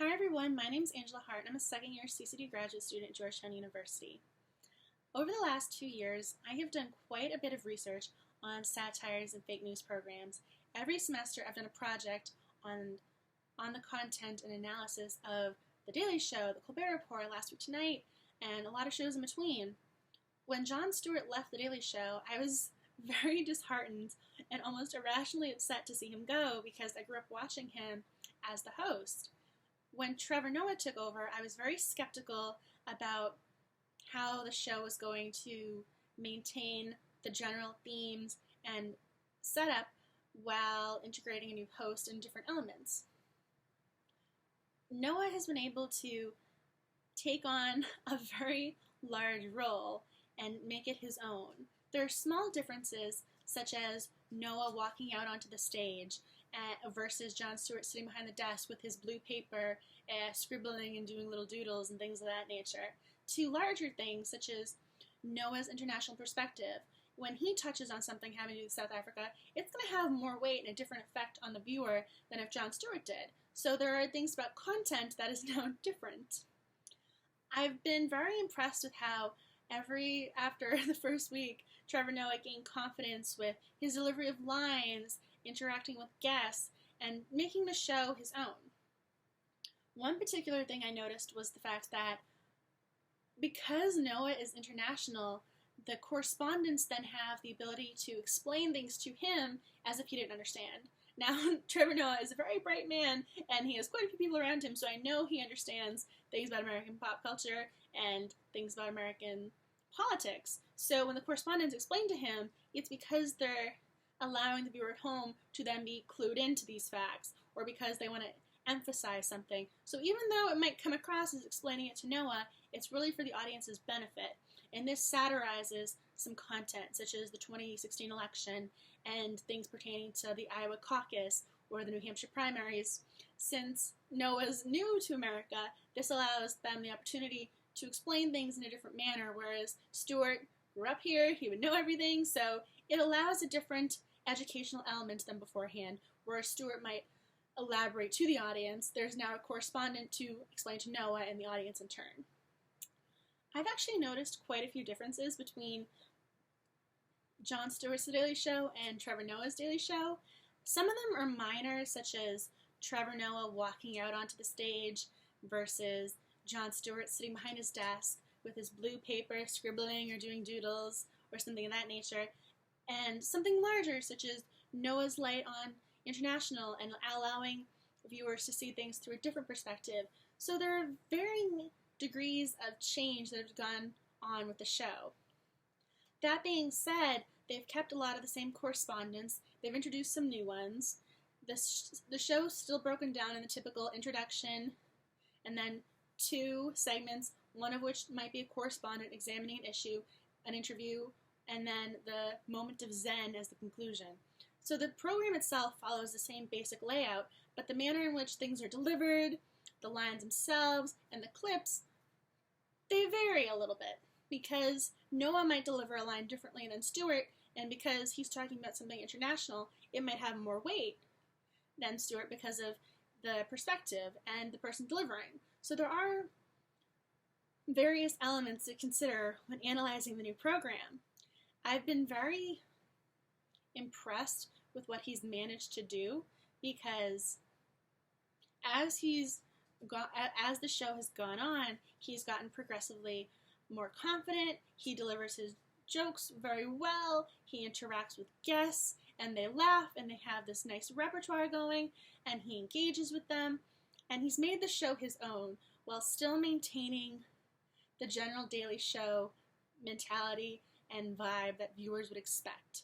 Hi everyone, my name is Angela Hart and I'm a second year CCD graduate student at Georgetown University. Over the last 2 years, I have done quite a bit of research on satires and fake news programs. Every semester I've done a project on the content and analysis of The Daily Show, The Colbert Report, Last Week Tonight, and a lot of shows in between. When Jon Stewart left The Daily Show, I was very disheartened and almost irrationally upset to see him go because I grew up watching him as the host. When Trevor Noah took over, I was very skeptical about how the show was going to maintain the general themes and setup while integrating a new host and different elements. Noah has been able to take on a very large role and make it his own. There are small differences, such as Noah walking out onto the stage versus Jon Stewart sitting behind the desk with his blue paper, scribbling and doing little doodles and things of that nature, to larger things such as Noah's international perspective. When he touches on something having to do with South Africa, it's going to have more weight and a different effect on the viewer than if Jon Stewart did. So there are things about content that is now different. I've been very impressed with how after the first week, Trevor Noah gained confidence with his delivery of lines, interacting with guests, and making the show his own. One particular thing I noticed was the fact that because Noah is international, the correspondents then have the ability to explain things to him as if he didn't understand. Now, Trevor Noah is a very bright man, and he has quite a few people around him, so I know he understands things about American pop culture and things about American politics. So when the correspondents explain to him, it's because they're allowing the viewer at home to then be clued into these facts, or because they want to emphasize something. So even though it might come across as explaining it to Noah, it's really for the audience's benefit. And this satirizes some content, such as the 2016 election and things pertaining to the Iowa caucus or the New Hampshire primaries. Since Noah's new to America, this allows them the opportunity to explain things in a different manner, whereas Stewart grew up here, he would know everything, so it allows a different educational element than beforehand, where Stewart might elaborate to the audience. There's now a correspondent to explain to Noah and the audience in turn. I've actually noticed quite a few differences between Jon Stewart's The Daily Show and Trevor Noah's Daily Show. Some of them are minor, such as Trevor Noah walking out onto the stage versus Jon Stewart sitting behind his desk with his blue paper scribbling or doing doodles or something of that nature. And something larger, such as Noah's light on international and allowing viewers to see things through a different perspective. So there are varying degrees of change that have gone on with the show. That being said, they've kept a lot of the same correspondents. They've introduced some new ones. The show's still broken down in the typical introduction and then 2 segments, one of which might be a correspondent examining an issue, an interview, and then the moment of zen as the conclusion. So the program itself follows the same basic layout, but the manner in which things are delivered, the lines themselves, and the clips, they vary a little bit, because Noah might deliver a line differently than Stewart, and because he's talking about something international, it might have more weight than Stewart because of the perspective and the person delivering. So there are various elements to consider when analyzing the new program. I've been very impressed with what he's managed to do, because as the show has gone on, he's gotten progressively more confident. He delivers his jokes very well. He interacts with guests, and they laugh, and they have this nice repertoire going, and he engages with them, and he's made the show his own while still maintaining the general Daily Show mentality and vibe that viewers would expect.